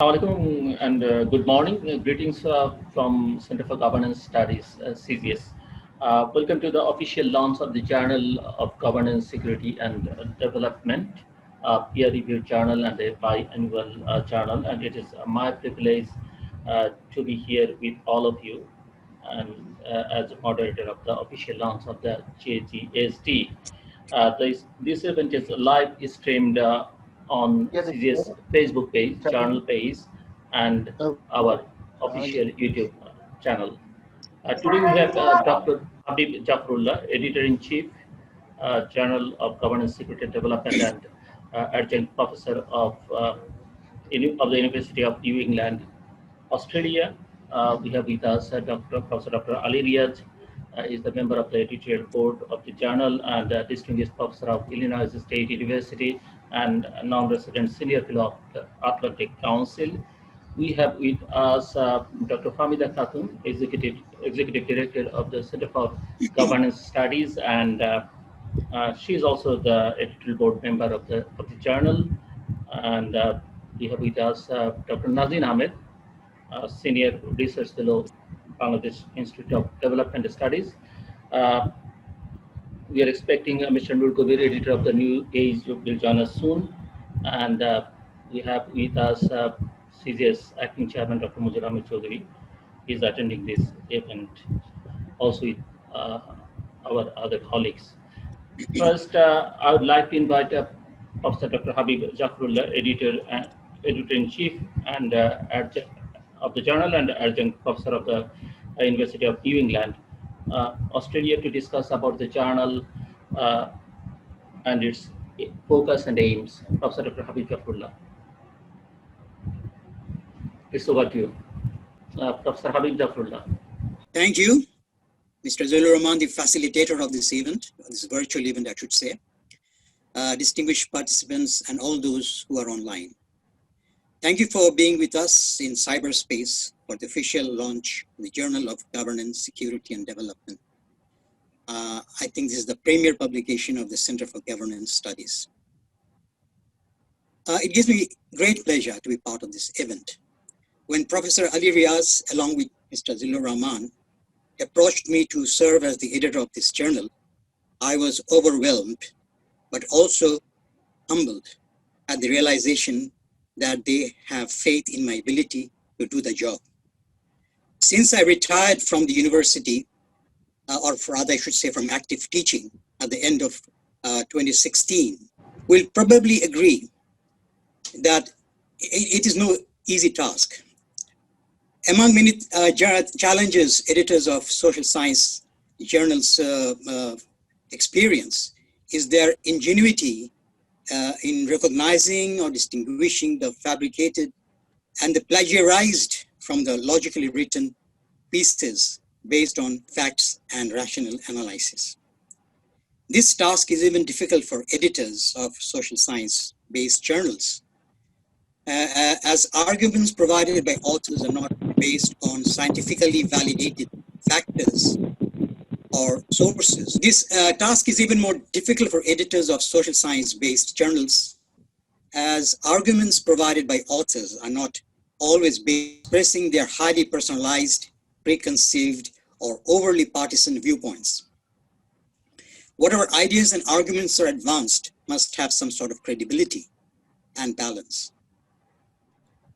Assalamualaikum and good morning. Greetings from Center for Governance Studies, CGS. Welcome to the official launch of the Journal of Governance, Security and Development, peer-reviewed journal and a biannual journal. And it is my privilege to be here with all of you and as a moderator of the official launch of the JGSD. This event is live streamed on CGS Facebook page, channel page, and our official YouTube channel. Today we have Dr. Habib Jafrullah, Editor-in-Chief, Journal of Governance, Security and Development, and Adjunct Professor of the University of New England, Australia. We have with us Professor Dr. Ali Riaz, is the member of the editorial board of the journal and distinguished professor of Illinois State University and non-resident senior fellow of the Atlantic Council. We have with us Dr. Famida Khatun, executive director of the Center for Governance Studies, and she is also the editorial board member of the journal. And we have with us Dr. Nazin Ahmed, senior research fellow, Bangladesh Institute of Development Studies. We are expecting Mr. Nur Kabir, editor of the New Age, will join us soon. And we have with us CGS acting chairman, Dr. Mujir Ahmed Chaudhary. He is attending this event, also with our other colleagues. First, I would like to invite Professor Dr. Habib Jafrullah, editor-in-chief and of the journal and adjunct professor of the University of New England, Australia, to discuss about the journal and its focus and aims. Professor Dr. Habib Jafrullah. It's over to you. Professor Habib Jafrullah. Thank you, Mr. Zulur Rahman, the facilitator of this event, this virtual event, I should say, distinguished participants and all those who are online. Thank you for being with us in cyberspace for the official launch of the Journal of Governance, Security and Development. I think this is the premier publication of the Center for Governance Studies. It gives me great pleasure to be part of this event. When Professor Ali Riaz, along with Mr. Zulur Rahman, approached me to serve as the editor of this journal, I was overwhelmed, but also humbled at the realization that they have faith in my ability to do the job. Since I retired from the university, or rather I should say from active teaching at the end of 2016, we'll probably agree that it is no easy task. Among many challenges editors of social science journals experience is their ingenuity in recognizing or distinguishing the fabricated and the plagiarized from the logically written pieces based on facts and rational analysis. This task is even difficult for editors of social science-based journals, as arguments provided by authors are not based on scientifically validated factors or sources. This task is even more difficult for editors of social science-based journals, as arguments provided by authors are not always expressing their highly personalized, preconceived, or overly partisan viewpoints. Whatever ideas and arguments are advanced must have some sort of credibility and balance.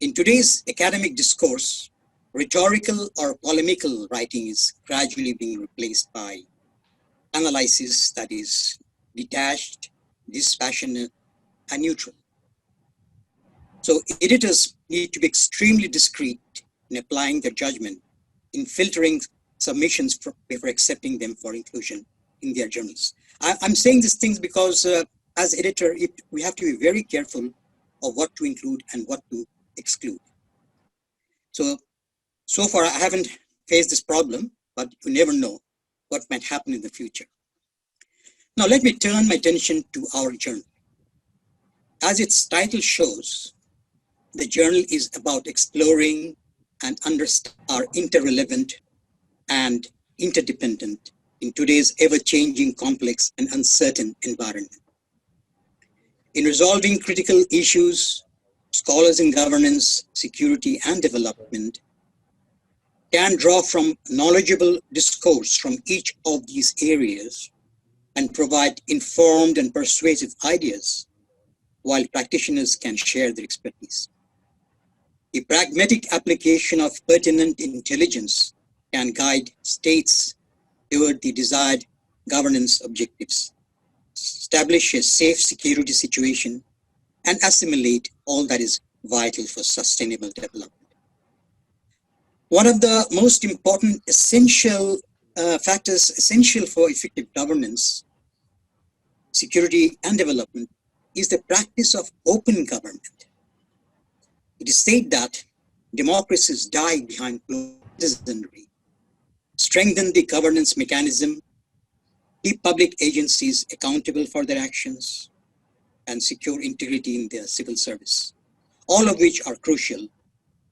In today's academic discourse, rhetorical or polemical writing is gradually being replaced by analysis that is detached, dispassionate, and neutral. So editors need to be extremely discreet in applying their judgment in filtering submissions before accepting them for inclusion in their journals. I'm saying these things because as editor, we have to be very careful of what to include and what to exclude. So far, I haven't faced this problem, but you never know what might happen in the future. Now, let me turn my attention to our journal. As its title shows, the journal is about exploring and understand our interrelevant and interdependent in today's ever-changing, complex, and uncertain environment. In resolving critical issues scholars in governance, security, and development can draw from knowledgeable discourse from each of these areas and provide informed and persuasive ideas, while practitioners can share their expertise. The pragmatic application of pertinent intelligence can guide states toward the desired governance objectives, establish a safe security situation, and assimilate all that is vital for sustainable development. One of the most important factors essential for effective governance, security, and development is the practice of open government. It is said that democracies die behind closed citizenry. Strengthen the governance mechanism, keep public agencies accountable for their actions, and secure integrity in their civil service, all of which are crucial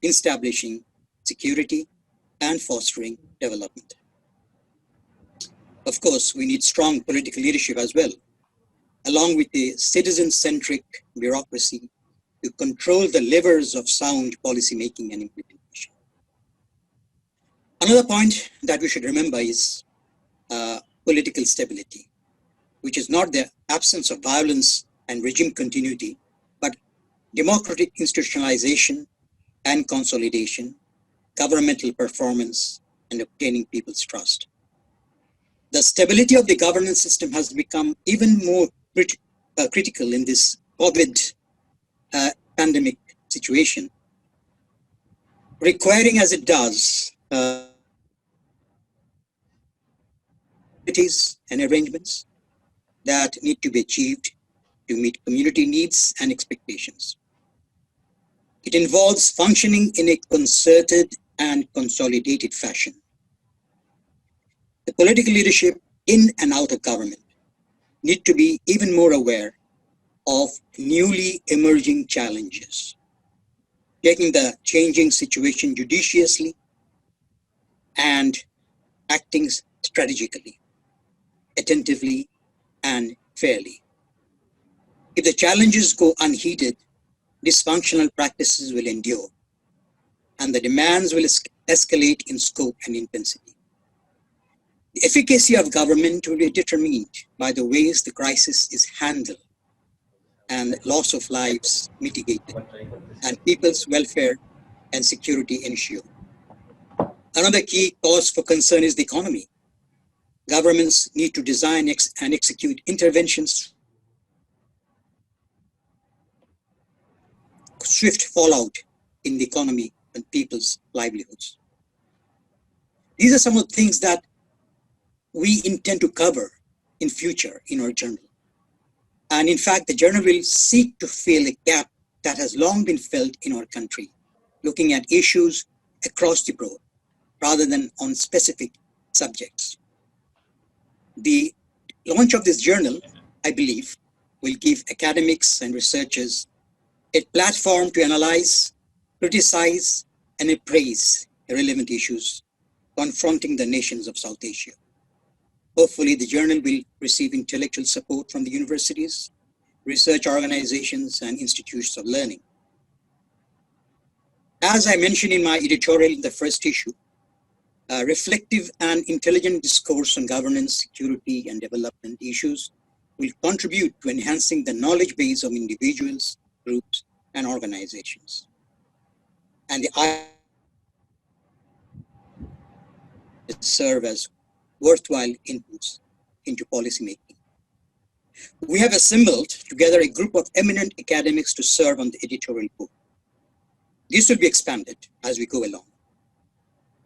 in establishing security and fostering development. Of course, we need strong political leadership as well, along with a citizen-centric bureaucracy to control the levers of sound policymaking and implementation. Another point that we should remember is political stability, which is not the absence of violence and regime continuity, but democratic institutionalization and consolidation, governmental performance, and obtaining people's trust. The stability of the governance system has become even more critical in this COVID pandemic situation, requiring as it does and arrangements that need to be achieved to meet community needs and expectations. It involves functioning in a concerted and consolidated fashion. The political leadership in and out of government need to be even more aware of newly emerging challenges, taking the changing situation judiciously and acting strategically, attentively, and fairly. If the challenges go unheeded, dysfunctional practices will endure, and the demands will escalate in scope and intensity. The efficacy of government will be determined by the ways the crisis is handled and loss of lives mitigated, and people's welfare and security ensured. Another key cause for concern is the economy. Governments need to design and execute interventions, swift fallout in the economy and people's livelihoods. These are some of the things that we intend to cover in future in our journal. And in fact, the journal will seek to fill a gap that has long been felt in our country, looking at issues across the board rather than on specific subjects. The launch of this journal, I believe, will give academics and researchers a platform to analyze, criticize, and appraise relevant issues confronting the nations of South Asia. Hopefully, the journal will receive intellectual support from the universities, research organizations, and institutions of learning. As I mentioned in my editorial in the first issue, reflective and intelligent discourse on governance, security, and development issues will contribute to enhancing the knowledge base of individuals, groups, and organizations. And the serve as worthwhile inputs into policymaking. We have assembled together a group of eminent academics to serve on the editorial board. This will be expanded as we go along.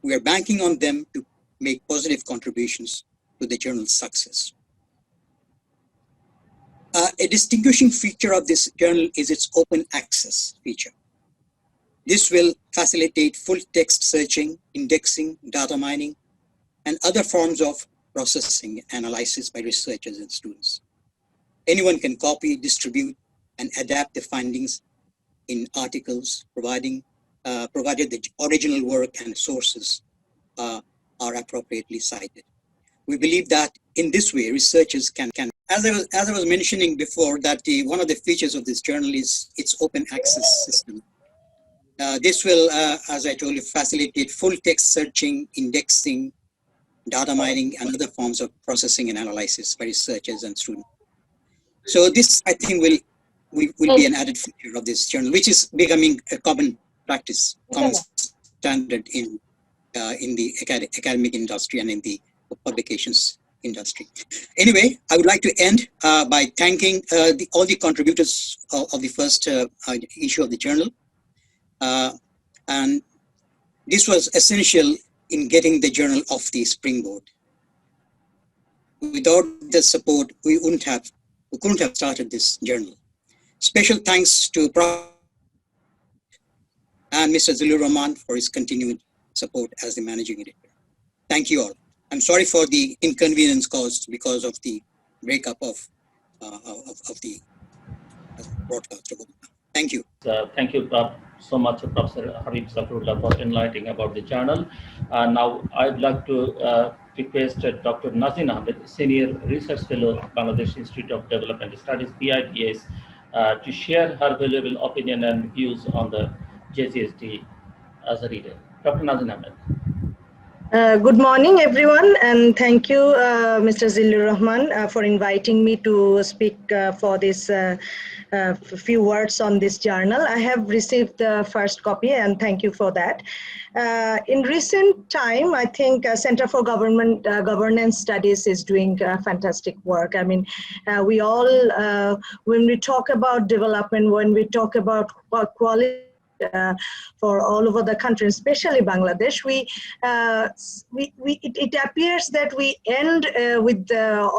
We are banking on them to make positive contributions to the journal's success. A distinguishing feature of this journal is its open access feature. This will facilitate full text searching, indexing, data mining, and other forms of processing analysis by researchers and students. Anyone can copy, distribute, and adapt the findings in articles, provided the original work and sources are appropriately cited. We believe that in this way, researchers can as I was mentioning before, that one of the features of this journal is its open access system. This will, as I told you, facilitate full text searching, indexing, data mining, and other forms of processing and analysis by researchers and students. So this, I think, will be an added feature of this journal, which is becoming a common practice, common standard in the academic industry and in the publications industry. Anyway, I would like to end by thanking all the contributors of the first issue of the journal. And this was essential in getting the journal off the springboard. Without the support, we couldn't have started this journal. Special thanks to Prof. and Mr. Zillur Rahman for his continued support as the managing editor. Thank you all. I'm sorry for the inconvenience caused because of the breakup of the broadcast. Thank you. Thank you so much, Professor Habib Zafrullah, for enlightening about the journal. Now, I'd like to request Dr. Nazin Ahmed, Senior Research Fellow, Bangladesh Institute of Development Studies, BIDS, to share her valuable opinion and views on the JGSD as a reader. Dr. Nazin Ahmed. Good morning, everyone, and thank you, Mr. Zillur Rahman, for inviting me to speak for this few words on this journal. I have received the first copy, and thank you for that. In recent time, I think Center for Governance Studies is doing fantastic work. I mean, we all, when we talk about development, when we talk about quality, for all over the country, especially Bangladesh, it appears that we end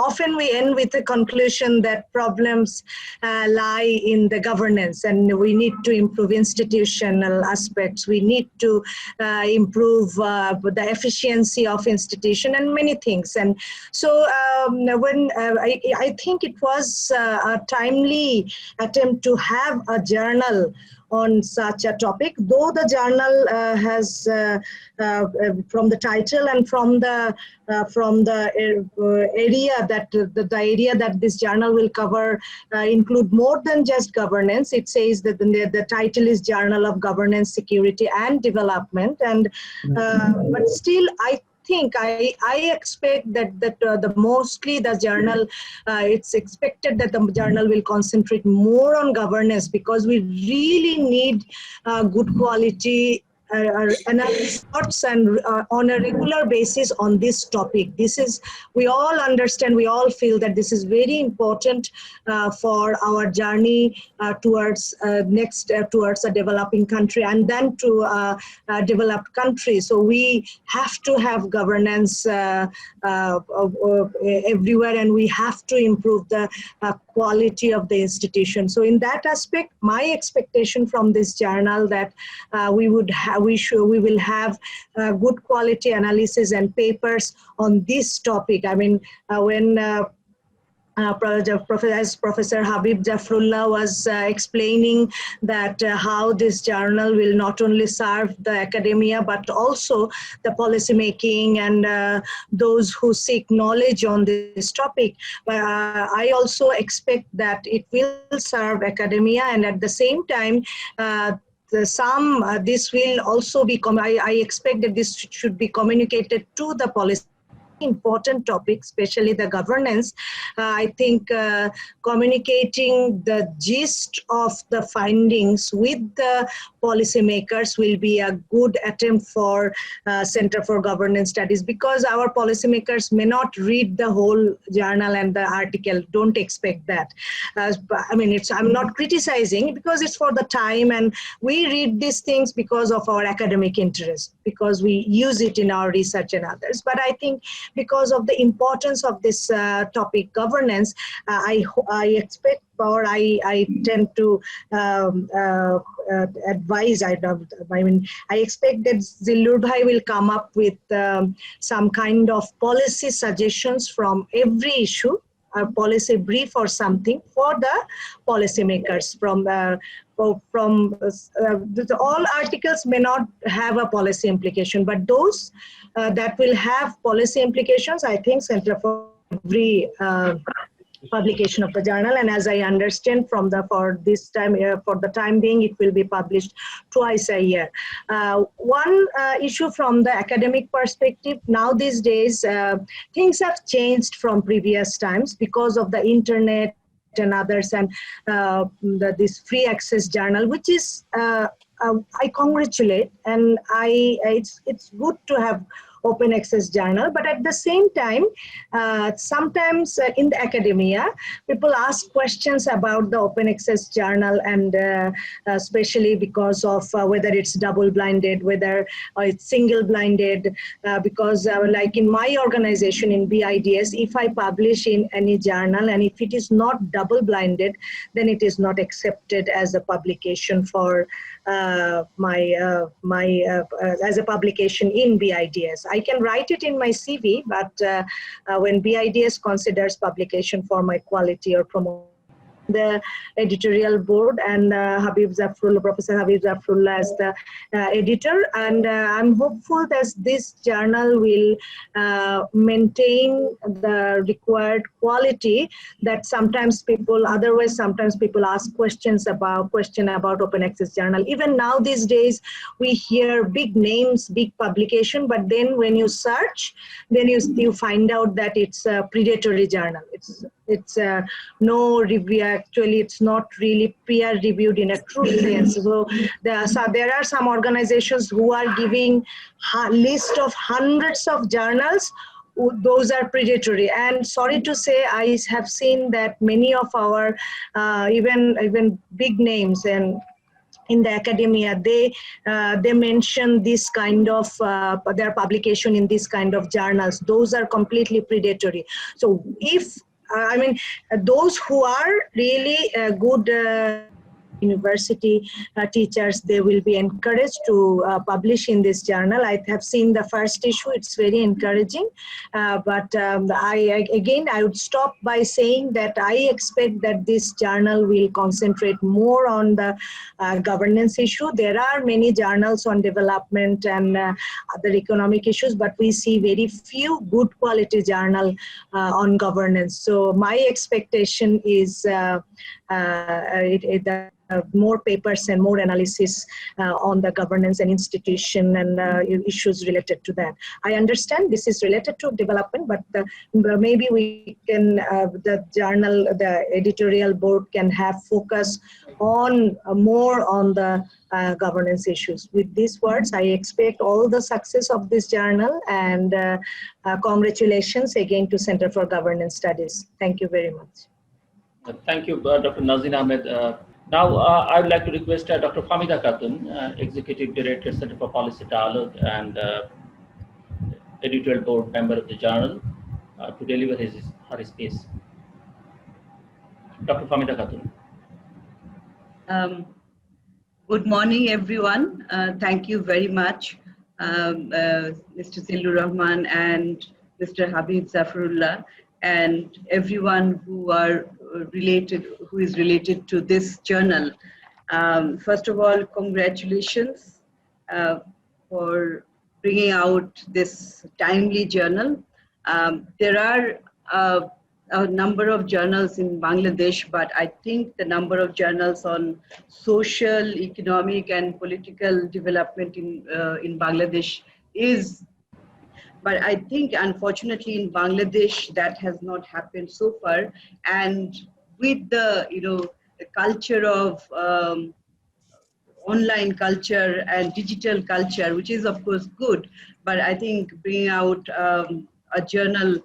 often we end with the conclusion that problems lie in the governance, and we need to improve institutional aspects. We need to improve the efficiency of institution and many things. And so when I think it was a timely attempt to have a journal on such a topic, though the journal has from the title and from the area that the area that this journal will cover include more than just governance. It says that the title is Journal of Governance, Security and Development, and but still I expect that the mostly the journal, it's expected that the journal will concentrate more on governance, because we really need good quality analysis and on a regular basis on this topic. This is, we all understand, we all feel that this is very important for our journey towards towards a developing country and then to a developed country. So we have to have governance everywhere, and we have to improve the quality of the institution. So in that aspect, my expectation from this journal that we will have good quality analysis and papers on this topic. I mean, when Professor Habib Zafrullah was explaining that how this journal will not only serve the academia but also the policy making and those who seek knowledge on this topic. I also expect that it will serve academia, and at the same time this will also be, I expect that this should be communicated to the policy. Important topic, especially the governance. I think communicating the gist of the findings with the policymakers will be a good attempt for Center for Governance Studies, because our policymakers may not read the whole journal and the article. Don't expect that. I mean, I'm not criticizing, because it's for the time, and we read these things because of our academic interest, because we use it in our research and others. But I think because of the importance of this topic, governance, I expect, or I tend to advise. I expect that Zillur Bhai will come up with some kind of policy suggestions from every issue, a policy brief or something for the policymakers. All articles may not have a policy implication, but those that will have policy implications, I think Center for every publication of the journal, and as I understand from the for the time being, it will be published twice a year. One issue from the academic perspective, now these days things have changed from previous times because of the internet and others, and this free access journal, which is I congratulate, and it's good to have open access journal, but at the same time, sometimes in the academia, people ask questions about the open access journal, and especially because of whether it's double blinded, whether it's single blinded, because like in my organization in BIDS, if I publish in any journal and if it is not double blinded, then it is not accepted as a publication for as a publication in BIDS. I can write it in my CV, but when BIDS considers publication for my quality or promotion, the editorial board, and Professor Habib Zafrullah as the editor, and I'm hopeful that this journal will maintain the required quality that sometimes people ask questions about open access journal. Even now these days we hear big names, big publication, but then when you search, then you find out that it's a predatory journal. It's no review. Actually, it's not really peer reviewed in a true sense. So there are some organizations who are giving a list of hundreds of journals. Those are predatory, and sorry to say, I have seen that many of our even big names and in the academia, they mention this kind of their publication in this kind of journals. Those are completely predatory. So if those who are really good university teachers, they will be encouraged to publish in this journal. I have seen the first issue, it's very encouraging, but I would stop by saying that I expect that this journal will concentrate more on the governance issue. There are many journals on development and other economic issues, but we see very few good quality journal on governance. So my expectation is more papers and more analysis on the governance and institution and issues related to that. I understand this is related to development, but maybe we can, the editorial board can have focus on more on the governance issues. With these words, I expect all the success of this journal, and congratulations again to Center for Governance Studies. Thank you very much. Thank you, Dr. Nazin Ahmed. Now, I would like to request Dr. Famida Khatun, Executive Director, Center for Policy Dialogue and Editorial Board member of the journal, to deliver her speech. Dr. Famida Khatun. Good morning, everyone. Thank you very much, Mr. Zillur Rahman and Mr. Habib Zafrullah, and everyone who is related to this journal. First of all, congratulations for bringing out this timely journal. There are a number of journals in Bangladesh, but I think the number of journals on social, economic, and political development in Bangladesh is. But I think, unfortunately, in Bangladesh, that has not happened so far. And with the the culture of online culture and digital culture, which is of course good, but I think bringing out a journal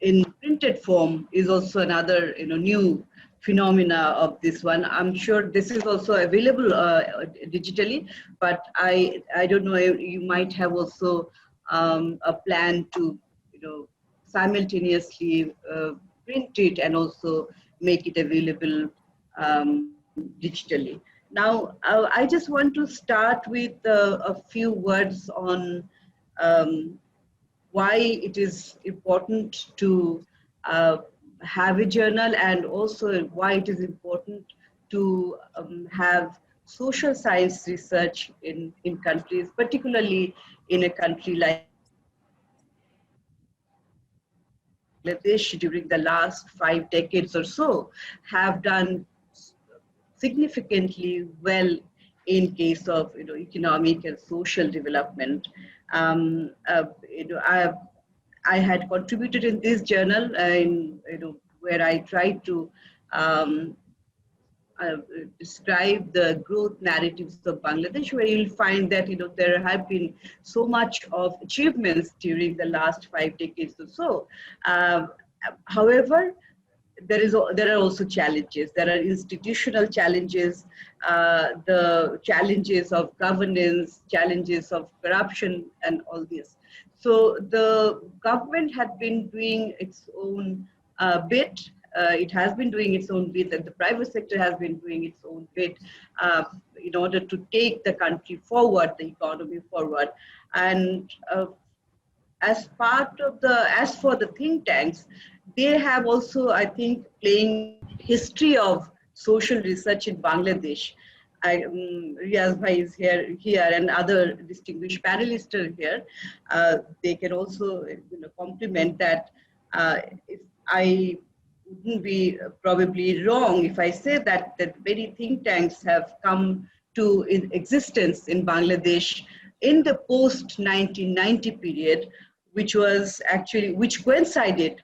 in printed form is also another new phenomena of this one. I'm sure this is also available digitally, but I don't know, you might have also a plan to simultaneously print it and also make it available digitally. Now, I just want to start with a few words on why it is important to have a journal, and also why it is important to have social science research in countries, particularly in a country like Bangladesh during the last 5 decades or so have done significantly well in case of economic and social development. Um, uh, you know, I, I had contributed in this journal where I tried to um, uh, describe the growth narratives of Bangladesh, where you'll find that there have been so much of achievements during the last 5 decades or so. However, there are also challenges. There are institutional challenges, the challenges of governance, challenges of corruption, and all this. So the government had been doing its own bit. It has been doing its own bit, and the private sector has been doing its own bit uh, in order to take the country forward, the economy forward. And as for the think tanks, they have also, I think, playing history of social research in Bangladesh. Riaz Bhai is here, and other distinguished panelists are here. They can also complement that. If I wouldn't be probably wrong if I say that many think tanks have come to existence in Bangladesh in the post 1990 period, which coincided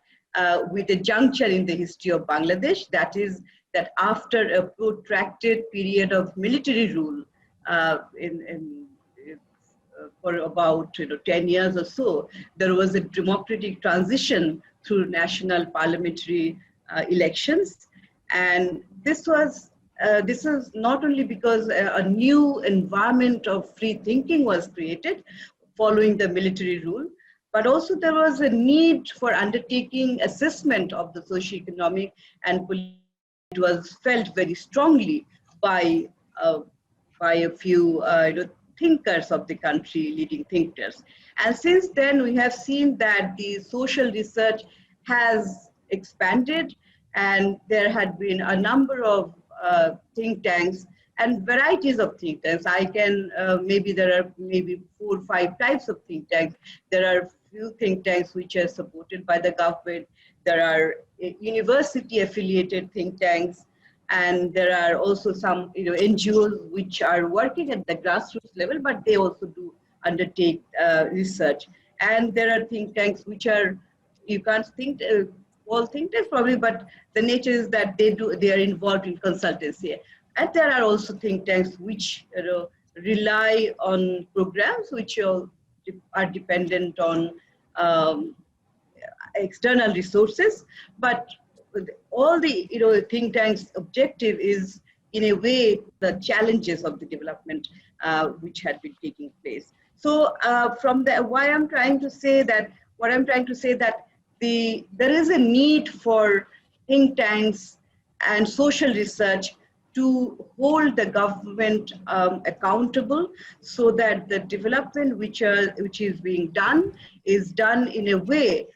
with a juncture in the history of Bangladesh. That is, that after a protracted period of military rule for about 10 years or so, there was a democratic transition through national parliamentary elections, and this is not only because a new environment of free thinking was created following the military rule, but also there was a need for undertaking assessment of the socio-economic and political. It was felt very strongly by a few thinkers of the country, leading thinkers. And since then, we have seen that the social research has expanded, and there had been a number of think tanks and varieties of think tanks. I can there are maybe 4 or 5 types of think tanks. There are few think tanks which are supported by the government. There are university affiliated think tanks, and there are also some NGOs which are working at the grassroots level, but they also do undertake research. And there are think tanks which are, you can't think all think tanks probably, but the nature is that they are involved in consultancy. And there are also think tanks which rely on programs which are dependent on external resources, but all the think tanks' objective is, in a way, the challenges of the development which had been taking place. So what I'm trying to say that there is a need for think tanks and social research to hold the government accountable, so that the development which is being done is done in a way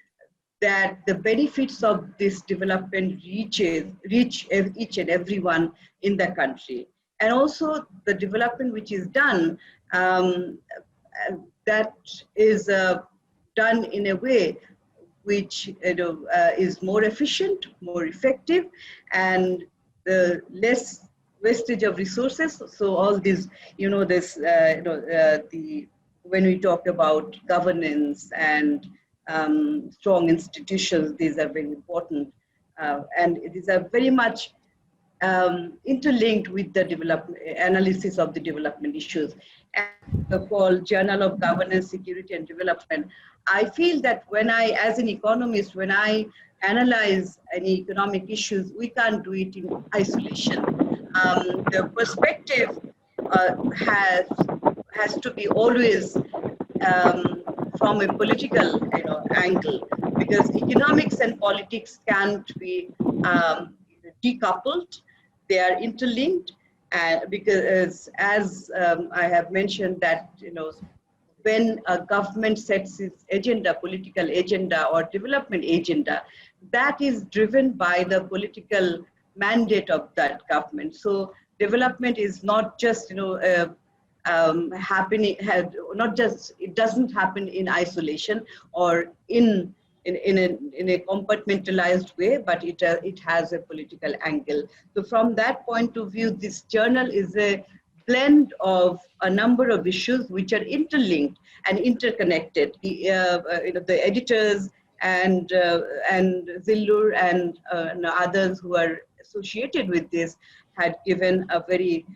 that the benefits of this development reach each and everyone in the country. And also the development which is done, that is done in a way which is more efficient, more effective, and the less wastage of resources. So all these, when we talk about governance and strong institutions, these are very important, and these are very much interlinked with the analysis of the development issues. And called Journal of Governance, Security and Development, I feel that as an economist, when I analyze any economic issues, we can't do it in isolation. The perspective has to be always from a political angle, because economics and politics can't be decoupled. They are interlinked, because as I have mentioned that when a government sets its agenda, political agenda or development agenda, that is driven by the political mandate of that government. So development is not just happening, it doesn't happen in isolation or in in a compartmentalized way, but it has a political angle. So from that point of view, this journal is a blend of a number of issues which are interlinked and interconnected. The editors and Zillur and others who are associated with this had given a very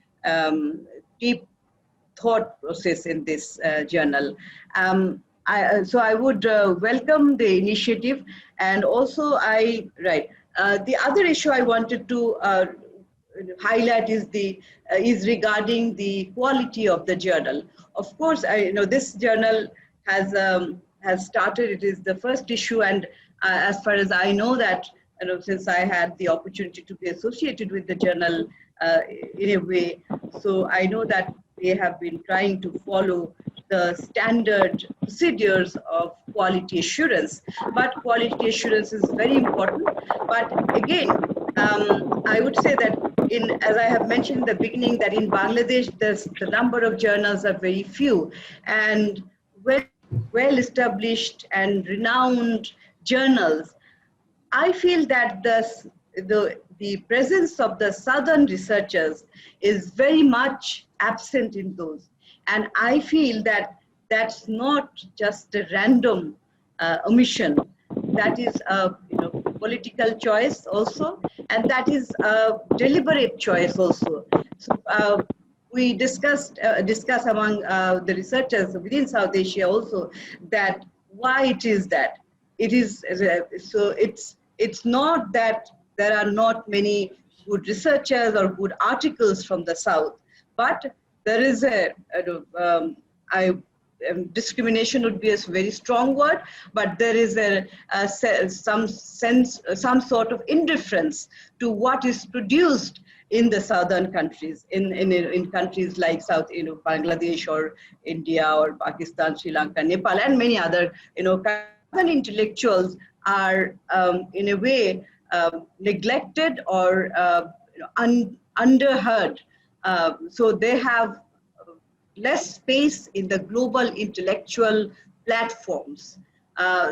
deep thought process in this journal. So I would welcome the initiative, and also the other issue I wanted to highlight is regarding the quality of the journal. Of course, this journal has started. It is the first issue, and as far as I know that, since I had the opportunity to be associated with the journal in a way, so I know that they have been trying to follow the standard procedures of quality assurance. But quality assurance is very important. But again, I would say that as I have mentioned in the beginning, that in Bangladesh, the number of journals are very few, and well established and renowned journals. I feel that the presence of the Southern researchers is very much absent in those. And I feel that that's not just a random omission. That is a political choice also, and that is a deliberate choice also. So we discuss among the researchers within South Asia also that why it is that. It is so it's not that there are not many good researchers or good articles from the South, but there is discrimination would be a very strong word, but there is some sort of indifference to what is produced in the southern countries, in countries like Bangladesh or India or Pakistan, Sri Lanka, Nepal, and many other southern intellectuals are in a way neglected or underheard. So they have less space in the global intellectual platforms.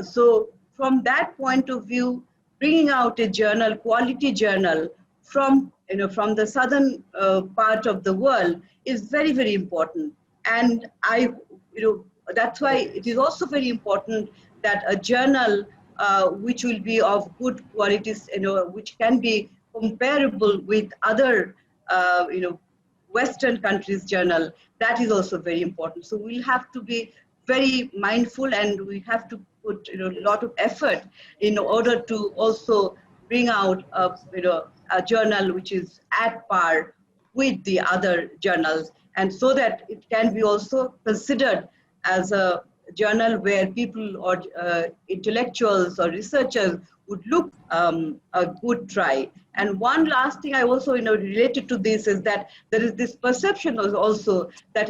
So from that point of view, bringing out a journal, quality journal from the southern part of the world is very, very important. And that's why it is also very important that a journal which will be of good qualities, which can be comparable with other, Western countries' journal, that is also very important. So we'll have to be very mindful, and we have to put a lot of effort in order to also bring out a journal which is at par with the other journals, and so that it can be also considered as a journal where people or intellectuals or researchers would look a good try. And one last thing I also related to this is that there is this perception also that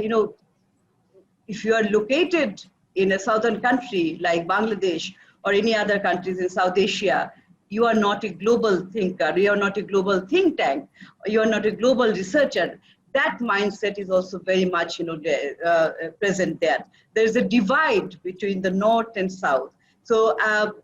if you are located in a southern country like Bangladesh or any other countries in South Asia, you are not a global thinker, you are not a global think tank, you are not a global researcher. That mindset is also very much present there. There is a divide between the North and South. So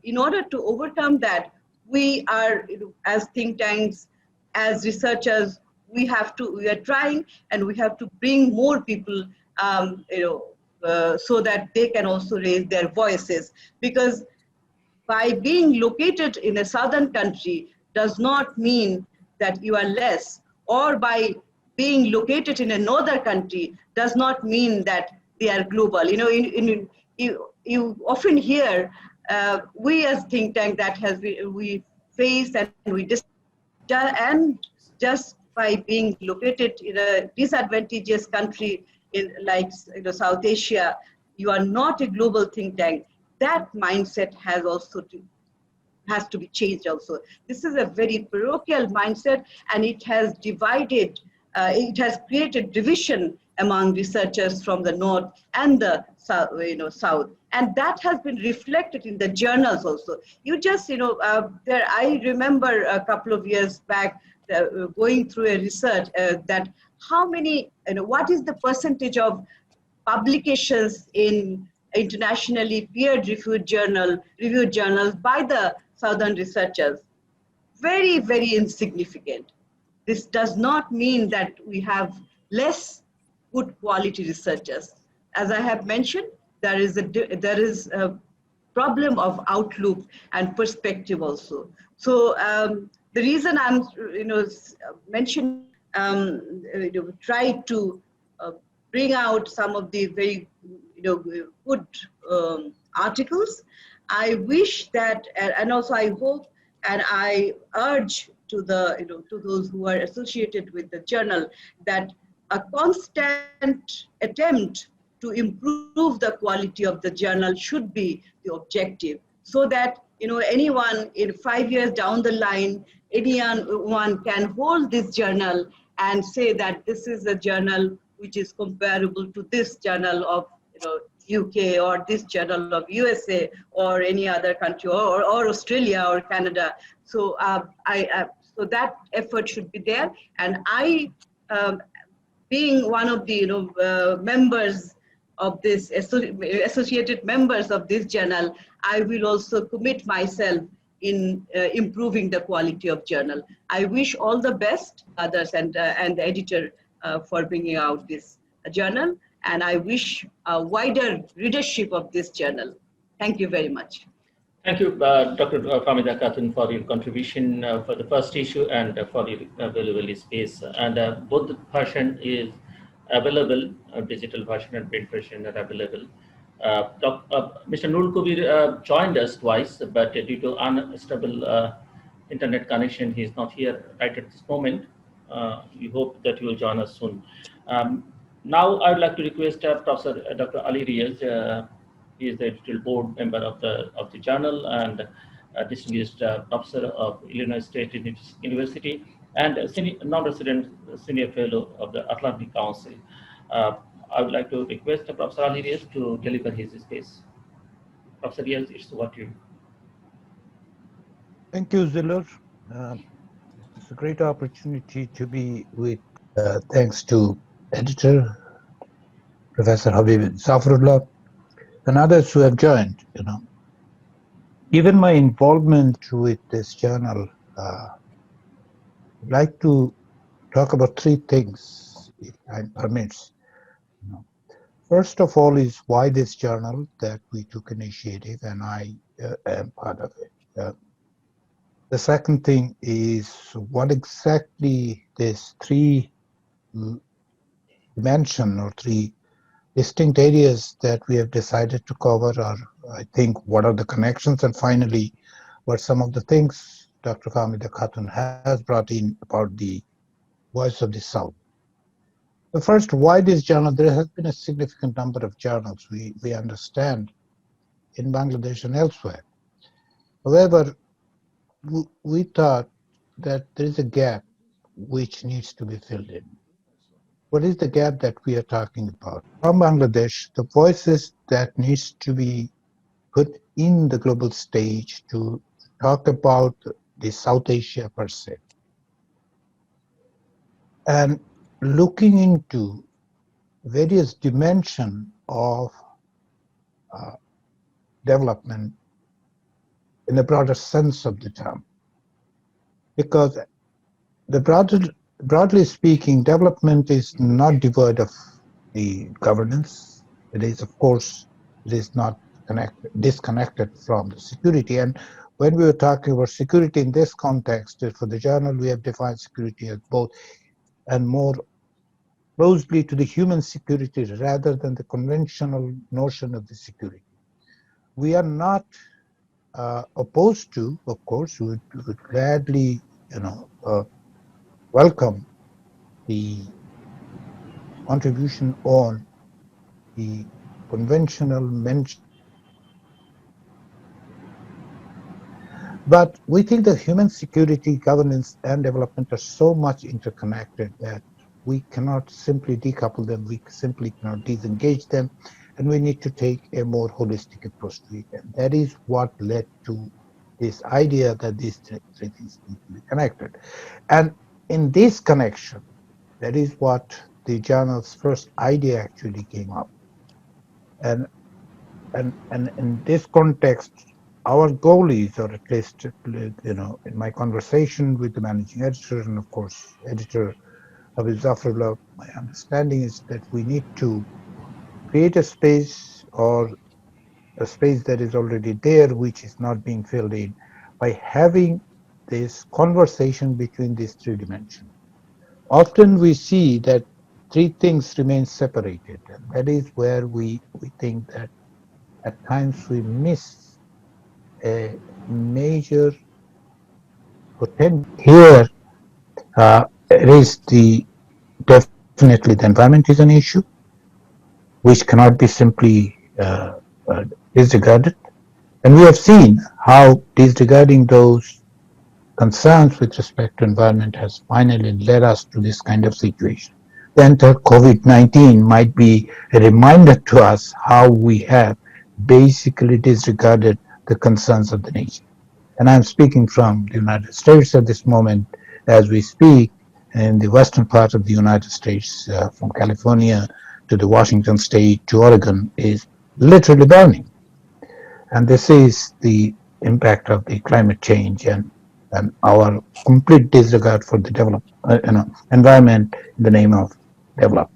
in order to overcome that, we are, as think tanks, as researchers, we are trying, and we have to bring more people, so that they can also raise their voices. Because by being located in a southern country does not mean that you are less, or by being located in a northern country does not mean that they are global. You often hear, we as think tank that we face and we discuss, and just by being located in a disadvantageous country like South Asia, you are not a global think tank. That mindset has to be changed also. This is a very parochial mindset, and it has divided, it has created division among researchers from the North and the South. And that has been reflected in the journals also. I remember a couple of years back going through a research that how many, what is the percentage of publications in internationally reviewed journals by the Southern researchers, very, very insignificant. This does not mean that we have less good quality researchers. As I have mentioned, there is a problem of outlook and perspective also. So the reason I'm mentioning try to bring out some of the very good articles. I wish that, and also I hope, and I urge to the to those who are associated with the journal, that a constant attempt to improve the quality of the journal should be the objective, so that anyone in 5 years down the line, anyone can hold this journal and say that this is a journal which is comparable to this journal of UK, or this journal of USA, or any other country, or Australia or Canada. So so that effort should be there, and I, being one of the members of this associated members of this journal, I will also commit myself in improving the quality of journal. I wish all the best others and the editor for bringing out this journal, and I wish a wider readership of this journal. Thank you very much. Thank you, Dr. Famida Khatun, for your contribution for the first issue and for your available space. And both the version is available, digital version and print version are available. Mr. Nurul Kubir joined us twice, but due to unstable internet connection, he is not here right at this moment. We hope that he will join us soon. Now, I would like to request Professor Dr. Ali Riaz. He is the editorial board member of the journal and distinguished professor of Illinois State University and non-resident senior fellow of the Atlantic Council. I would like to request Professor Ali Riaz to deliver his space. Professor Riaz, it's what you. Thank you, Ziller. It's a great opportunity to be with, thanks to editor, Professor Habib Zafrullah, and others who have joined. Given my involvement with this journal, I'd like to talk about three things, if time permits. First of all is why this journal, that we took initiative, and I am part of it. The second thing is what exactly these three dimensions or three distinct areas that we have decided to cover are, I think, what are the connections, and finally, what some of the things Dr. Famida Khatun has brought in about the voice of the South. The first, why this journal? There has been a significant number of journals, we understand, in Bangladesh and elsewhere. However, we thought that there is a gap which needs to be filled in. What is the gap that we are talking about? From Bangladesh, the voices that needs to be put in the global stage to talk about the South Asia per se. And looking into various dimensions of development in the broader sense of the term. Because broadly speaking, development is not devoid of the governance. It is, of course, it is not disconnected from the security. And when we were talking about security in this context, for the journal, we have defined security as both and more closely to the human security rather than the conventional notion of the security. We are not opposed to, of course, we would gladly, welcome the contribution on the conventional mention. But we think that human security, governance, and development are so much interconnected that we cannot simply decouple them, we simply cannot disengage them, and we need to take a more holistic approach to it. And that is what led to this idea that these three things need to be connected. And in this connection, that is what the journal's first idea actually came up. And and in this context, our goal is, or at least in my conversation with the managing editor and of course editor Habib Zafrullah, my understanding is that we need to create a space or a space that is already there, which is not being filled in by having this conversation between these three dimensions. Often we see that three things remain separated, and that is where we think that at times we miss a major potential. Here, it is definitely the environment is an issue which cannot be simply uh, disregarded. And we have seen how disregarding those concerns with respect to environment has finally led us to this kind of situation. The entire COVID-19 might be a reminder to us how we have basically disregarded the concerns of the nation. And I'm speaking from the United States at this moment as we speak. In the western part of the United States, from California to the Washington state to Oregon, is literally burning. And this is the impact of the climate change and our complete disregard for the environment in the name of development.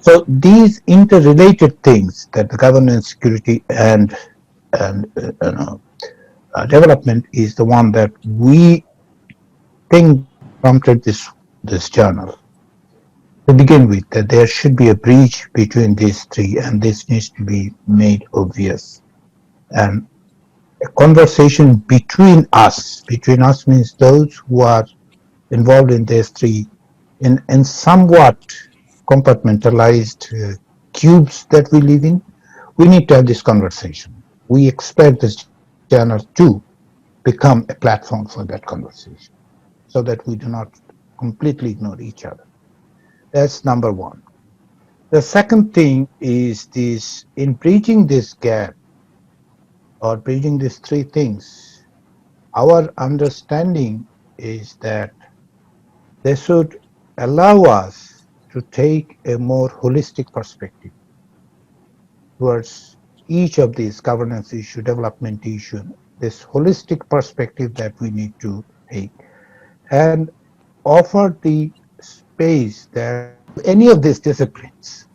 So these interrelated things that the governance, security, and development is the one that we think prompted this journal to begin with, that there should be a bridge between these three, and this needs to be made obvious. And a conversation between us means those who are involved in these three in somewhat compartmentalized cubes that we live in. We need to have this conversation. We expect this journal to become a platform for that conversation so that we do not completely ignore each other. That's number one. The second thing is this: in bridging this gap or bridging these three things, our understanding is that they should allow us to take a more holistic perspective towards each of these governance issue, development issue, this holistic perspective that we need to take, and offer the space that any of these disciplines,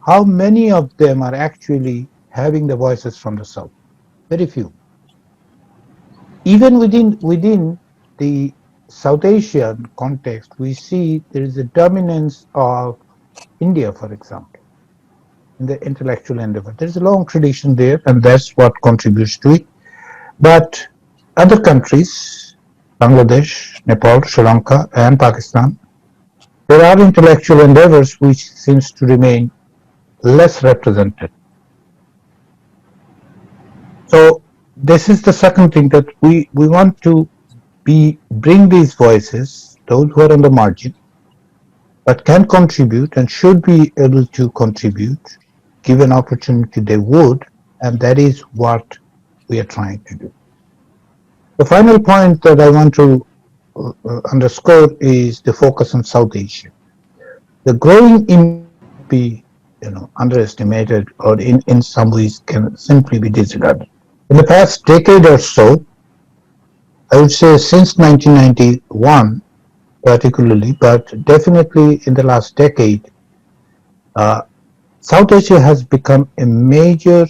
how many of them are actually having the voices from the South? Very few. Even within the South Asian context, we see there is a dominance of India, for example, in the intellectual endeavor. There's a long tradition there, and that's what contributes to it. But other countries, Bangladesh, Nepal, Sri Lanka, and Pakistan, there are intellectual endeavors which seems to remain less represented. So this is the second thing, that we want to bring these voices, those who are on the margin, but can contribute and should be able to contribute, given opportunity they would, and that is what we are trying to do. The final point that I want to underscore is the focus on South Asia. The growing impact cannot be underestimated, or in some ways can simply be disregarded. In the past decade or so, I would say since 1991 particularly, but definitely in the last decade, uh, South Asia has become a major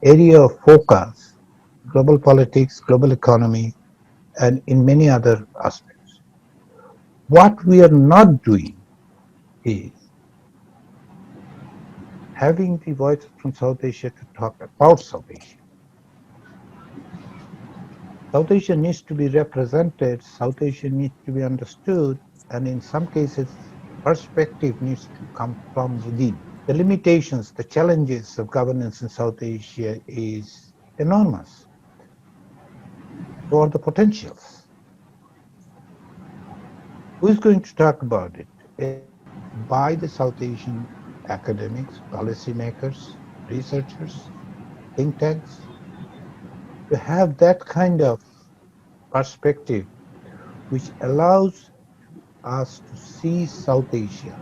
area of focus, global politics, global economy, and in many other aspects. What we are not doing is having the voices from South Asia to talk about South Asia. South Asia needs to be represented, South Asia needs to be understood, and in some cases, perspective needs to come from within. The limitations, the challenges of governance in South Asia is enormous. So are the potentials. Who is going to talk about it? By the South Asian academics, policymakers, researchers, think tanks, to have that kind of perspective which allows us to see South Asia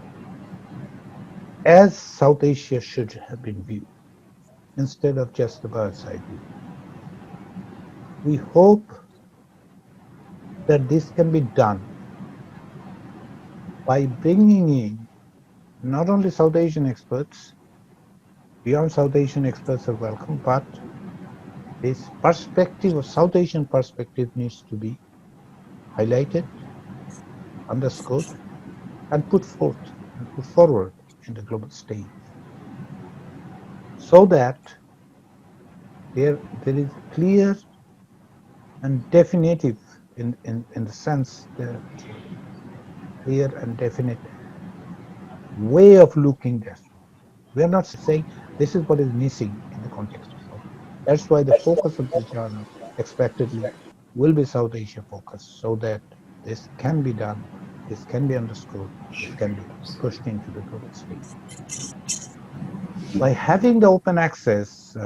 as South Asia should have been viewed, instead of just the bird's eye view. We hope that this can be done by bringing in not only South Asian experts, beyond South Asian experts are welcome, but this perspective of South Asian perspective needs to be highlighted, underscored, and put forth and put forward in the global stage, so that there is clear and definitive in the sense that clear and definite way of looking at. We are not saying this is what is missing in the context of South Asia. That's why the focus of this journal expectedly will be South Asia focused, so that this can be done, this can be underscored, this can be pushed into the global stage. By having the open access,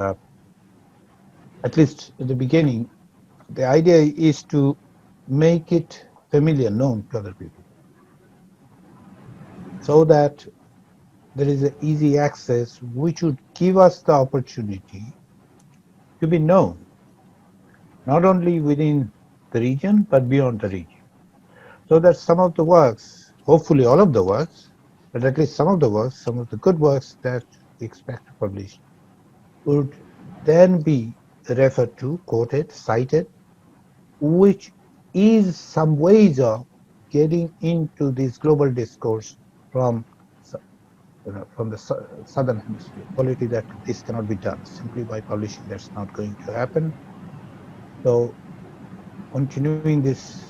at least at the beginning, the idea is to make it familiar, known to other people, so that there is an easy access, which would give us the opportunity to be known, not only within the region, but beyond the region. So that some of the works, hopefully all of the works, but at least some of the works, some of the good works that we expect to publish, would then be referred to, quoted, cited, which is some ways of getting into this global discourse from from the southern hemisphere. Quality that this cannot be done simply by publishing. That's not going to happen. So continuing this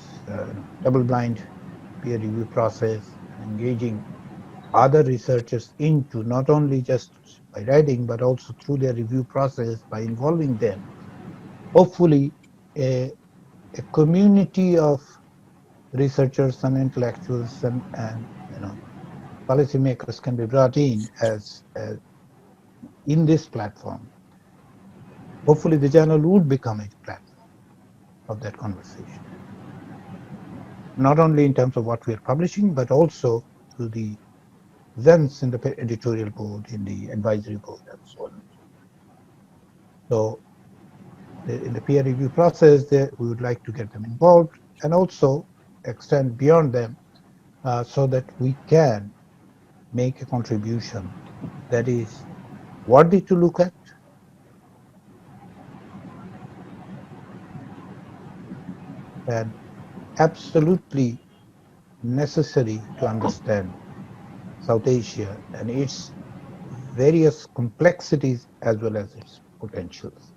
double-blind peer review process and engaging other researchers into not only just by writing but also through their review process, by involving them, hopefully a community of researchers and intellectuals and policymakers can be brought in as in this platform. Hopefully the journal would become a platform of that conversation, not only in terms of what we are publishing, but also to the presence in the editorial board, in the advisory board, and so on. So in the peer review process, we would like to get them involved and also extend beyond them, so that we can make a contribution that is worthy to look at, and absolutely necessary to understand South Asia and its various complexities as well as its potentials.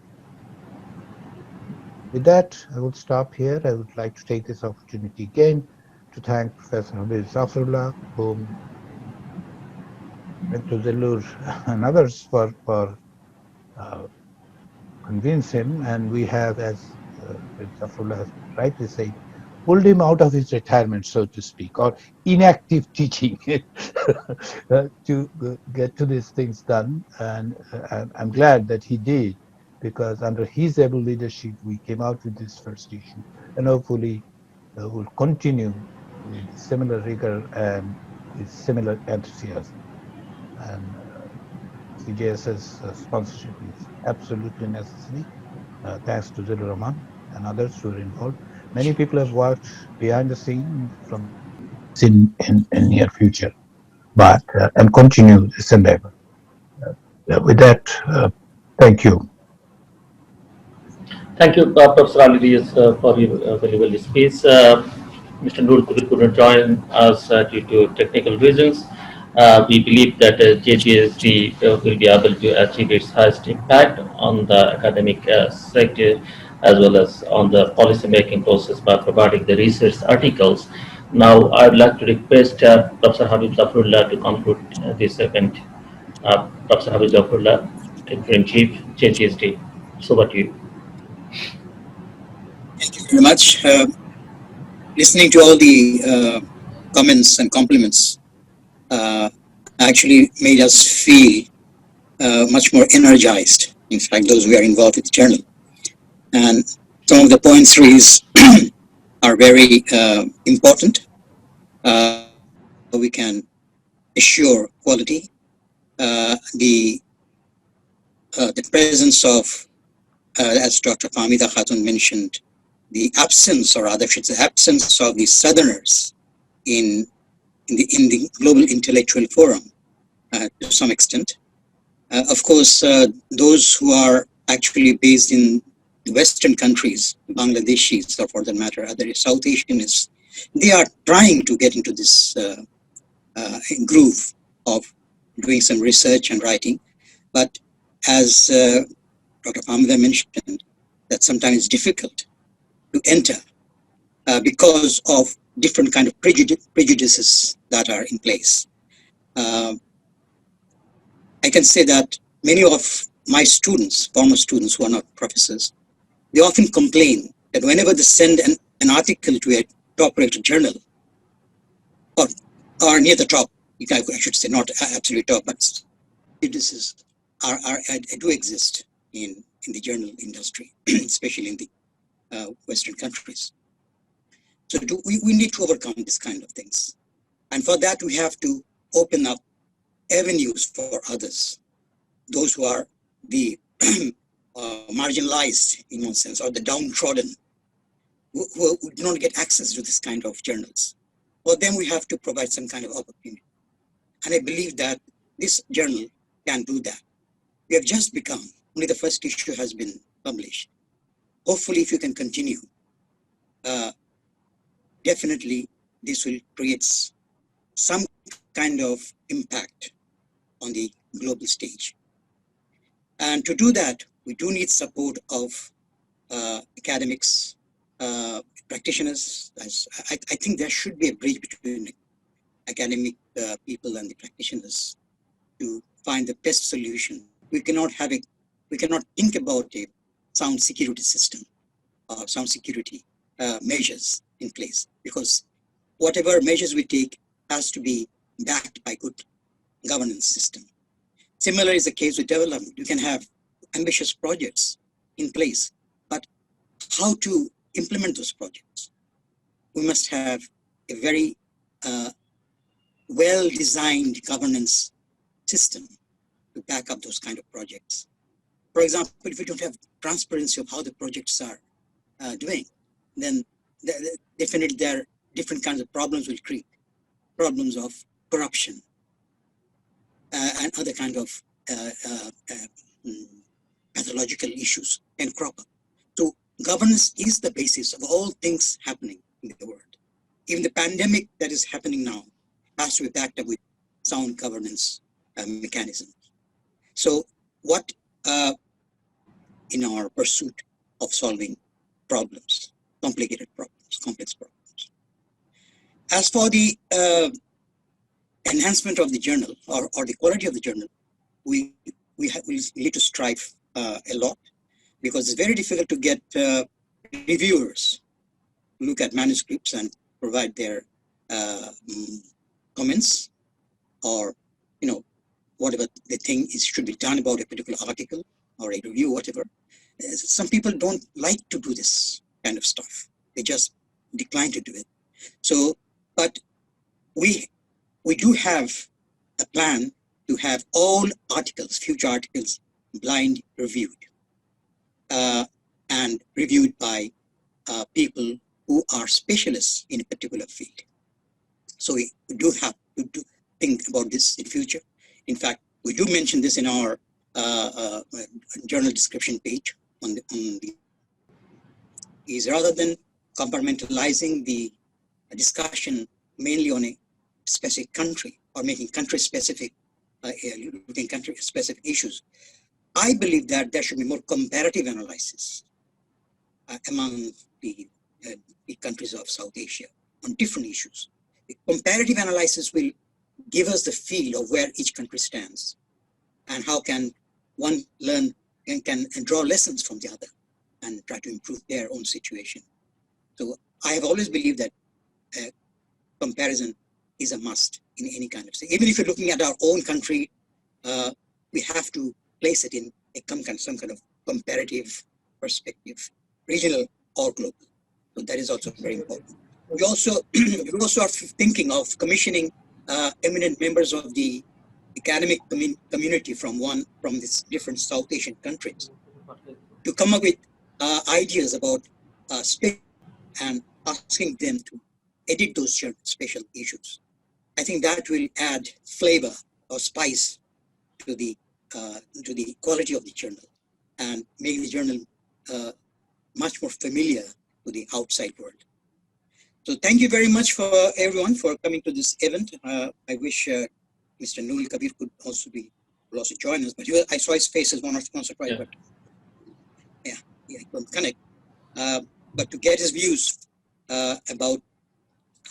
With that, I will stop here. I would like to take this opportunity again to thank Professor Habib Zafrullah, whom Dr. Zellur and others for uh, convince him, and we have, as Zafrullah has rightly said, pulled him out of his retirement, so to speak, or inactive teaching to get to these things done. And I'm glad that he did, because under his able leadership, we came out with this first issue, and hopefully will continue with similar rigor and with similar enthusiasm. And CJS's sponsorship is absolutely necessary. Thanks to Zilur Rahman and others who are involved. Many people have worked behind the scene from in near future, but and continue this endeavor. With that, thank you. Thank you, Professor Alidias, for your valuable speech. Mr. Nur Kubir couldn't join us due to technical reasons. We believe that JGSD will be able to achieve its highest impact on the academic sector as well as on the policy making process by providing the research articles. Now, I would like to request Professor Habib Zafrullah to conclude this event. Professor Habib Zafrullah, Editor-in-Chief, JGSD. So, what do you? Thank you very much. Listening to all the comments and compliments actually made us feel much more energized. In fact, those who are involved with the journal. And some of the points raised are very important. We can assure quality the presence of, as Dr. Fahmida Khatun mentioned, the absence, or rather, the absence of the Southerners in the global intellectual forum to some extent. Of course, those who are actually based in the Western countries, Bangladeshis, or for that matter, other South Asians, they are trying to get into this groove of doing some research and writing. But as Dr. Fahmida mentioned, that sometimes it's difficult to enter because of different kind of prejudices that are in place. I can say that many of my students, former students who are not professors, they often complain that whenever they send an article to a top-rated journal, or near the top, I should say, not absolutely top, but prejudices do exist in the journal industry, especially in the Western countries. So we need to overcome this kind of things. And for that, we have to open up avenues for others, those who are the marginalized, in one sense, or the downtrodden, who do not get access to this kind of journals. For them, we have to provide some kind of opportunity. And I believe that this journal can do that. We have just begun, only the first issue has been published. Hopefully, if you can continue, definitely this will create some kind of impact on the global stage. And to do that, we do need support of academics, practitioners. I think there should be a bridge between academic people and the practitioners to find the best solution. We cannot think about a sound security system or sound security measures in place, because whatever measures we take has to be backed by good governance system. Similar is the case with development. You can have ambitious projects in place, but how to implement those projects? We must have a very well-designed governance system to back up those kind of projects. For example, if we don't have transparency of how the projects are doing, then definitely there are different kinds of problems will create. Problems of corruption and other kind of pathological issues can crop up. So governance is the basis of all things happening in the world. Even the pandemic that is happening now has to be backed up with sound governance mechanisms. So what in our pursuit of solving problems, complicated problems, complex problems. As for the enhancement of the journal or the quality of the journal, we need to strive a lot, because it's very difficult to get reviewers to look at manuscripts and provide their comments, or whatever they think should be done about a particular article or a review, whatever. Some people don't like to do this kind of stuff. They just decline to do it. So, but we do have a plan to have all articles, future articles, blind reviewed and reviewed by people who are specialists in a particular field. So we do have to think about this in future. In fact, we do mention this in our journal description page on the is rather than compartmentalizing the discussion mainly on a specific country or making country-specific, looking country-specific issues. I believe that there should be more comparative analysis among the countries of South Asia on different issues. The comparative analysis will give us the feel of where each country stands and how can one learn and can draw lessons from the other and try to improve their own situation. So I have always believed that comparison is a must in any kind of thing. Even if you're looking at our own country, we have to place it in some kind of comparative perspective, regional or global. So that is also very important. We also are thinking of commissioning eminent members of the academic community from these different South Asian countries to come up with ideas about and asking them to edit those special issues. I think that will add flavor or spice to the quality of the journal and make the journal much more familiar to the outside world. So thank you very much for everyone for coming to this event. I wish Mr. Noor Kabir could also join us, but I saw his face as one of the surprise, but yeah, he couldn't connect. But to get his views about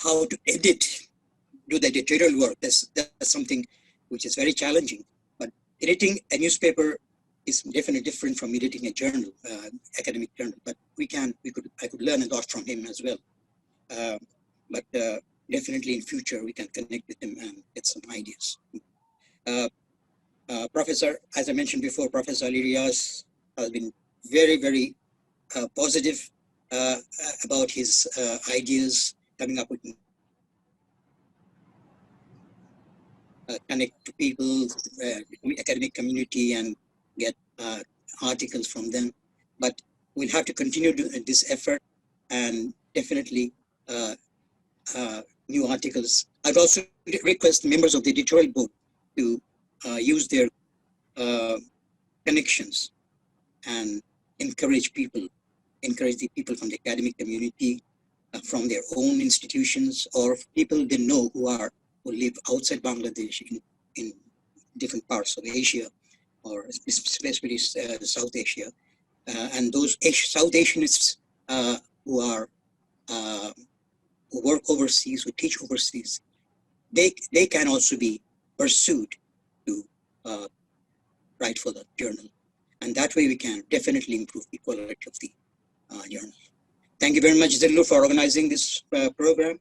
how to do the editorial work, that's something which is very challenging. But editing a newspaper is definitely different from editing a journal, academic journal. But I could learn a lot from him as well. But definitely in future we can connect with him and get some ideas. Professor, as I mentioned before, Professor Ali Riaz has been very, very positive about his ideas, coming up with connect to people, academic community, and get articles from them. But we'll have to continue this effort, and definitely new articles. I'd also request members of the editorial board to use their connections and encourage the people from the academic community, from their own institutions, or people they know who live outside Bangladesh in different parts of Asia, or especially South Asia, and those South Asianists who work overseas, who teach overseas, they can also be pursued to write for the journal, and that way we can definitely improve the quality of the journal. Thank you very much, Zillu, for organizing this program.